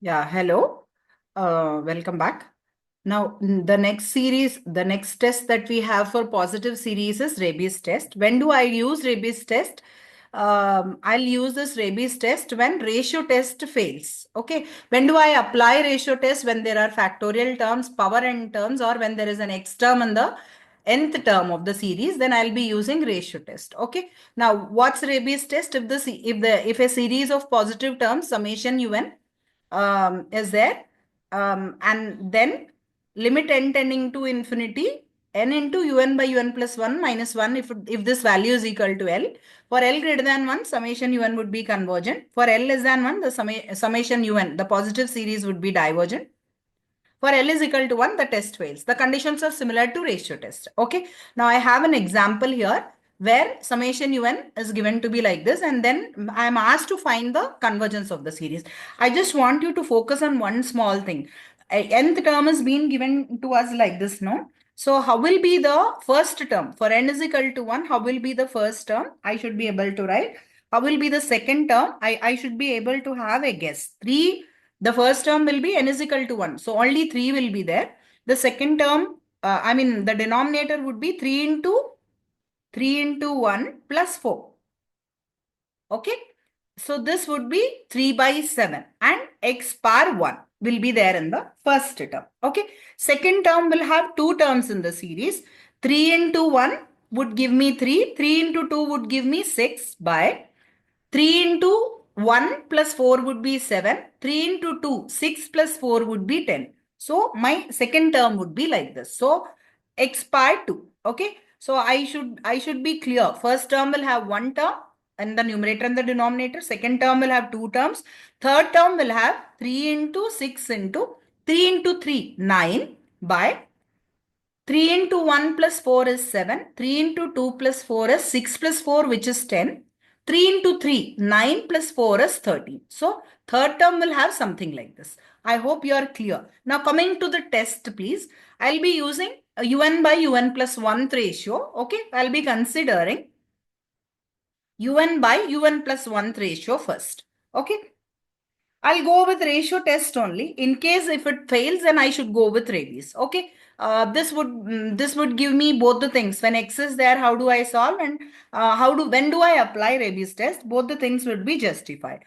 Yeah, hello. Welcome back. Now, the next test that we have for positive series is rabies test. When do I use rabies test? I'll use this rabies test when ratio test fails. Okay. When do I apply ratio test? When there are factorial terms, power n terms, or when there is an x term in the nth term of the series, then I'll be using ratio test. Okay. Now, what's rabies test? If a series of positive terms, summation un is there, and then limit n tending to infinity n into un by un plus 1 minus 1 if this value is equal to L. For L greater than 1, summation un would be convergent. For L less than 1, the summation un, the positive series, would be divergent. For L is equal to 1, the test fails. The conditions are similar to ratio test. Okay. Now I have an example here where summation un is given to be like this, and then I am asked to find the convergence of the series. I just want you to focus on one small thing. Nth term is being given to us like this, no? So how will be the first term? For n is equal to 1, how will be the first term? I should be able to write. How will be the second term? I should be able to have a guess. 3, the first term will be n is equal to 1. So only 3 will be there. The second term, the denominator would be 3 into 1 plus 4. Okay. So this would be 3 by 7 and x power 1 will be there in the first term. Okay. Second term will have two terms in the series. 3 into 1 would give me 3. 3 into 2 would give me 6 by 3 into 1 plus 4 would be 7. 3 into 2, 6 plus 4 would be 10. So my second term would be like this. So x power 2. Okay. So I should be clear. First term will have one term and the numerator and the denominator. Second term will have two terms. Third term will have 3 into 6 into 3 into 3, 9 by 3 into 1 plus 4 is 7. 3 into 2 plus 4 is 6 plus 4, which is 10. 3 into 3, 9 plus 4 is 13. So, third term will have something like this. I hope you are clear. Now, coming to the test, please. I'll be using a un by un plus 1 ratio. Okay. I'll be considering un by un plus 1 ratio first. Okay. I'll go with ratio test only. In case if it fails, then I should go with rabies. Okay. This would give me both the things. When x is there, how do I solve, and when do I apply rabies test? Both the things would be justified.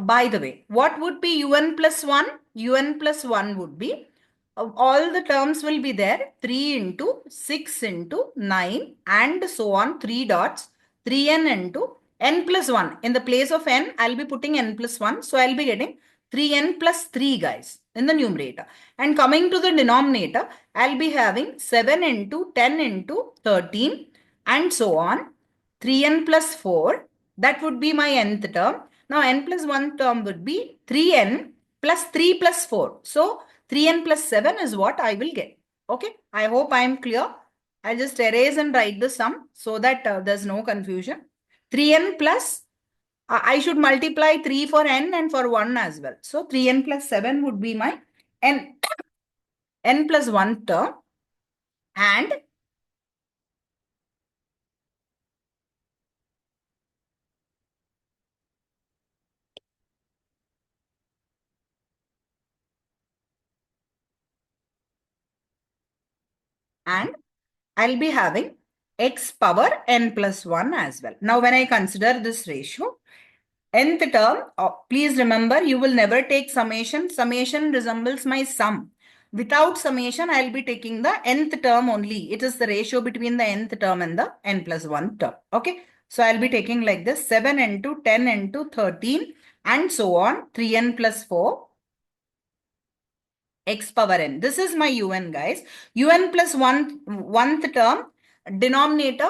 By the way, what would be un plus 1? Un plus 1 would be all the terms will be there. 3 into 6 into 9 and so on. 3 dots. 3n into n plus 1. In the place of n, I'll be putting n plus 1. So I'll be getting 3n plus 3, guys, in the numerator. And coming to the denominator, I'll be having 7 into 10 into 13 and so on. 3n plus 4. That would be my nth term. Now n plus 1 term would be 3n plus 3 plus 4. So 3n plus 7 is what I will get. Okay. I hope I am clear. I'll just erase and write the sum so that there's no confusion. 3n plus, I should multiply 3 for n and for 1 as well. So 3n plus 7 would be my n plus 1 term, and I'll be having x power n plus 1 as well. Now when I consider this ratio, nth term, please remember, you will never take summation. Summation resembles my sum. Without summation, I'll be taking the nth term only. It is the ratio between the nth term and the n plus 1 term. Okay. So I'll be taking like this 7 into 10 into 13 and so on. 3n plus 4 x power n. This is my un, guys. Un plus 1th term, denominator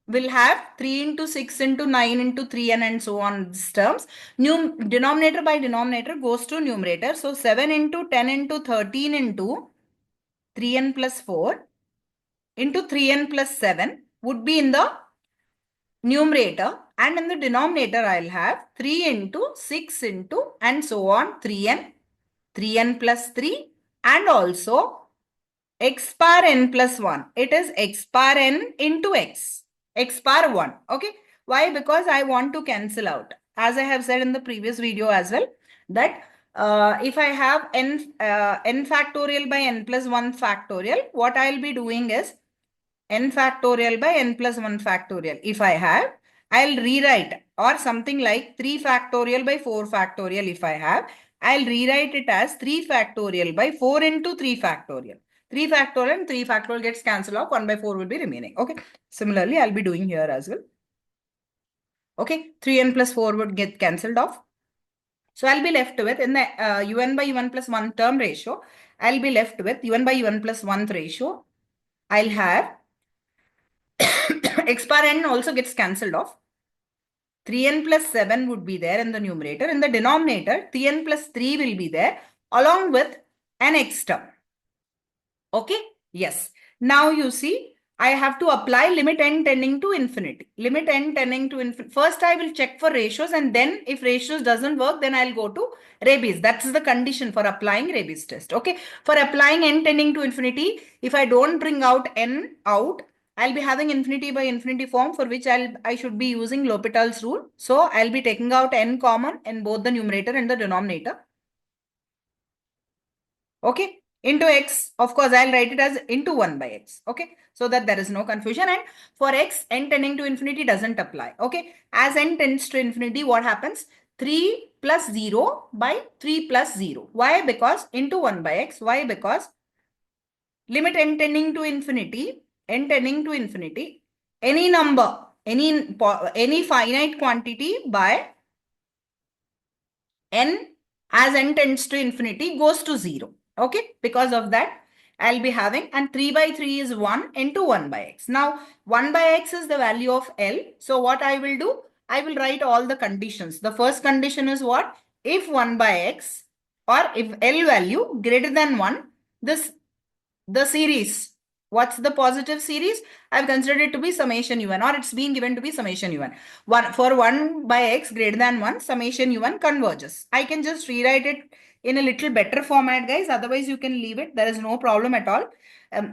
will have 3 into 6 into 9 into 3n and so on these terms. Denominator by denominator goes to numerator. So 7 into 10 into 13 into 3n plus 4 into 3n plus 7 would be in the numerator, and in the denominator I'll have 3 into 6 into and so on 3n plus 3 and also x power n plus 1. It is x power n into x power 1. Okay. Why? Because I want to cancel out. As I have said in the previous video as well, that if I have n factorial by n plus 1 factorial, what I'll be doing is n factorial by n plus 1 factorial. If I have, I'll rewrite, or something like 3 factorial by 4 factorial if I have, I'll rewrite it as 3 factorial by 4 into 3 factorial. 3 factorial and 3 factorial gets cancelled off, 1 by 4 will be remaining. Okay. Similarly, I'll be doing here as well. Okay. 3n plus 4 would get cancelled off. So I'll be left with, in the un by un plus 1 term ratio, I'll be left with un by un plus 1 ratio. I'll have x bar n also gets cancelled off. 3n plus 7 would be there in the numerator. In the denominator, 3n plus 3 will be there along with an x term. Okay? Yes. Now you see, I have to apply limit n tending to infinity. Limit n tending to infinity. First, I will check for ratios, and then if ratios doesn't work, then I'll go to Rabe's. That's the condition for applying Rabe's test. Okay. For applying n tending to infinity, if I don't bring out n out, I'll be having infinity by infinity form, for which I should be using L'Hopital's rule. So I'll be taking out n common in both the numerator and the denominator. Okay. Into x, of course, I'll write it as into 1 by x. Okay. So that there is no confusion. And for x, n tending to infinity doesn't apply. Okay. As n tends to infinity, what happens? 3 plus 0 by 3 plus 0. Why? Because into 1 by x. Why? Because limit n tending to infinity, any number, any finite quantity by n as n tends to infinity goes to 0. Okay. Because of that, I'll be having, and 3 by 3 is 1 into 1 by x. Now, 1 by x is the value of L. So what I will do, I will write all the conditions. The first condition is what? If 1 by x, or if L value greater than 1, the series. What's the positive series? I've considered it to be summation un, or it's been given to be summation un. For 1 by x greater than 1, summation un converges. I can just rewrite it in a little better format, guys. Otherwise, you can leave it. There is no problem at all.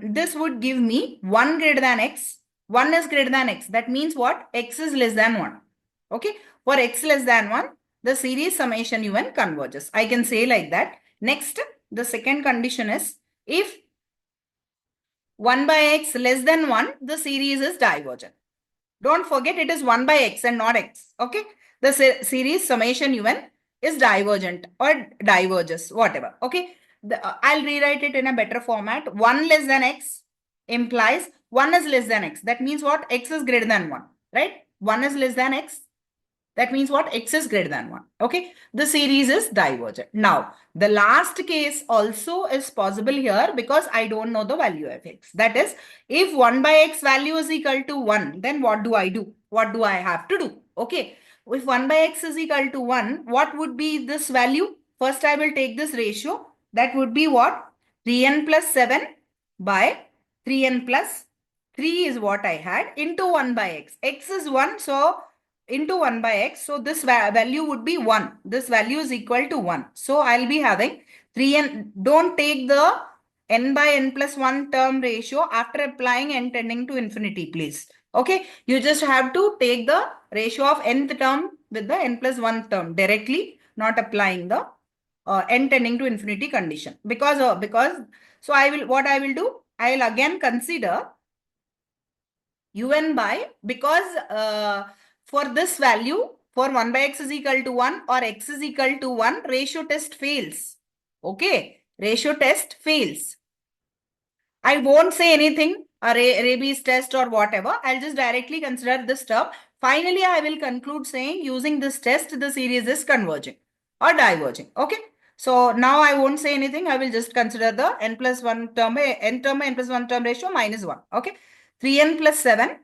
This would give me 1 greater than x. 1 is greater than x. That means what? X is less than 1. Okay. For x less than 1, the series summation un converges. I can say like that. Next, the second condition is, if 1 by x less than 1, the series is divergent. Don't forget, it is 1 by x and not x. Okay. The series summation un is divergent or diverges, whatever. Okay. I'll rewrite it in a better format. 1 less than x implies 1 is less than x. That means what? X is greater than 1. Right? 1 is less than x. That means what? X is greater than 1. Okay. The series is divergent. Now, the last case also is possible here, because I don't know the value of x. That is, if 1 by x value is equal to 1, then what do I do? What do I have to do? Okay. If 1 by x is equal to 1, what would be this value? First, I will take this ratio. That would be what? 3n plus 7 by 3n plus 3 is what I had, into 1 by x. X is 1. So, into 1 by x. So this value would be 1. This value is equal to 1. So I'll be having 3n. Don't take the n by n plus 1 term ratio after applying n tending to infinity, please. Okay. You just have to take the ratio of nth term with the n plus 1 term directly, not applying the n tending to infinity condition. So what I will do, I will again consider un by, because for this value, for 1 by x is equal to 1 or x is equal to 1, ratio test fails. Okay. Ratio test fails. I won't say anything, Rabe's test or whatever. I'll just directly consider this term. Finally, I will conclude saying, using this test, the series is converging or diverging. Okay. So now I won't say anything. I will just consider the n plus 1 term by n plus 1 term ratio minus 1. Okay. 3n plus 7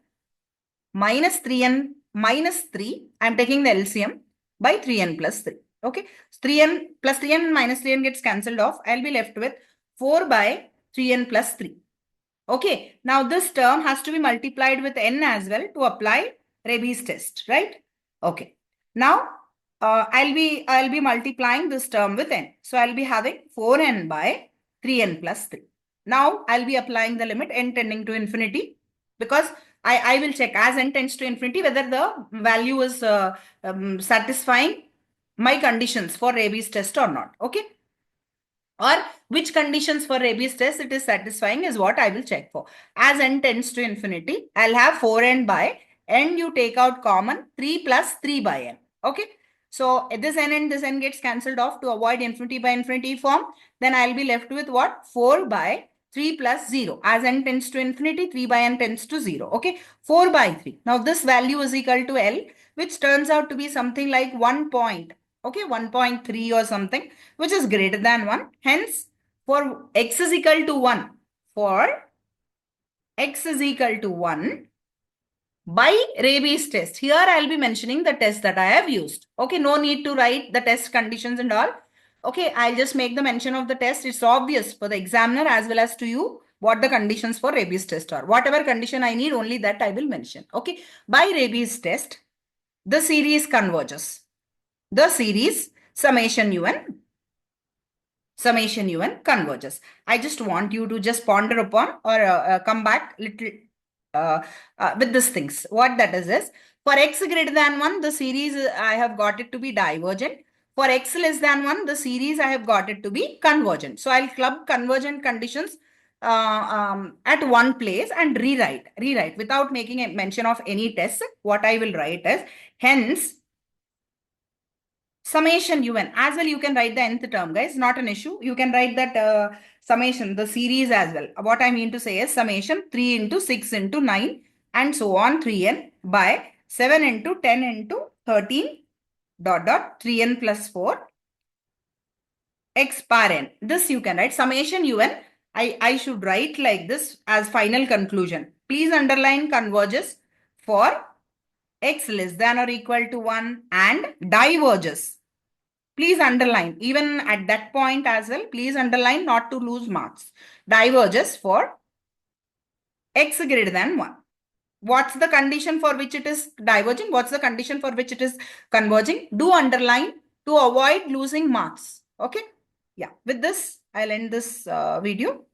minus 3n minus 3. I'm taking the LCM by 3n plus 3. Okay. 3n plus 3n minus 3n gets cancelled off. I'll be left with 4 by 3n plus 3. Okay. Now this term has to be multiplied with n as well to apply Rabe's test, right? Okay. Now I'll be multiplying this term with n. So I'll be having 4n by 3n plus 3. Now I'll be applying the limit n tending to infinity, because I will check as n tends to infinity whether the value is satisfying my conditions for rabies test or not. Okay. Or which conditions for rabies test it is satisfying is what I will check for. As n tends to infinity, I'll have 4n by n you take out common 3 plus 3 by n. Okay. So this n and this n gets cancelled off to avoid infinity by infinity form. Then I'll be left with what? 4 by 3 plus 0. As n tends to infinity, 3 by n tends to 0. Okay. 4 by 3. Now this value is equal to L, which turns out to be something like 1 point. Okay. 1.3 or something, which is greater than 1. Hence, for x is equal to 1, for x is equal to 1, by rabies test. Here I'll be mentioning the test that I have used. Okay, no need to write the test conditions and all. Okay, I'll just make the mention of the test. It's obvious for the examiner as well as to you what the conditions for rabies test are. Whatever condition I need, only that I will mention. Okay, by rabies test, the series converges. The series summation un converges. I just want you to just ponder upon or come back little with these things. What that is for x greater than 1, the series I have got it to be divergent. For x less than 1, the series I have got it to be convergent. So I'll club convergent conditions at one place and rewrite without making a mention of any test. What I will write is hence summation un. As well, you can write the nth term, guys. Not an issue. You can write that summation, the series as well. What I mean to say is summation 3 into 6 into 9 and so on 3n by 7 into 10 into 13 dot dot 3n plus 4 x bar n. This you can write summation un. I should write like this as final conclusion. Please underline converges for x less than or equal to 1 and diverges. Please underline, even at that point as well, please underline not to lose marks. Diverges for x greater than 1. What's the condition for which it is diverging? What's the condition for which it is converging? Do underline to avoid losing marks. Okay. Yeah. With this, I'll end this video.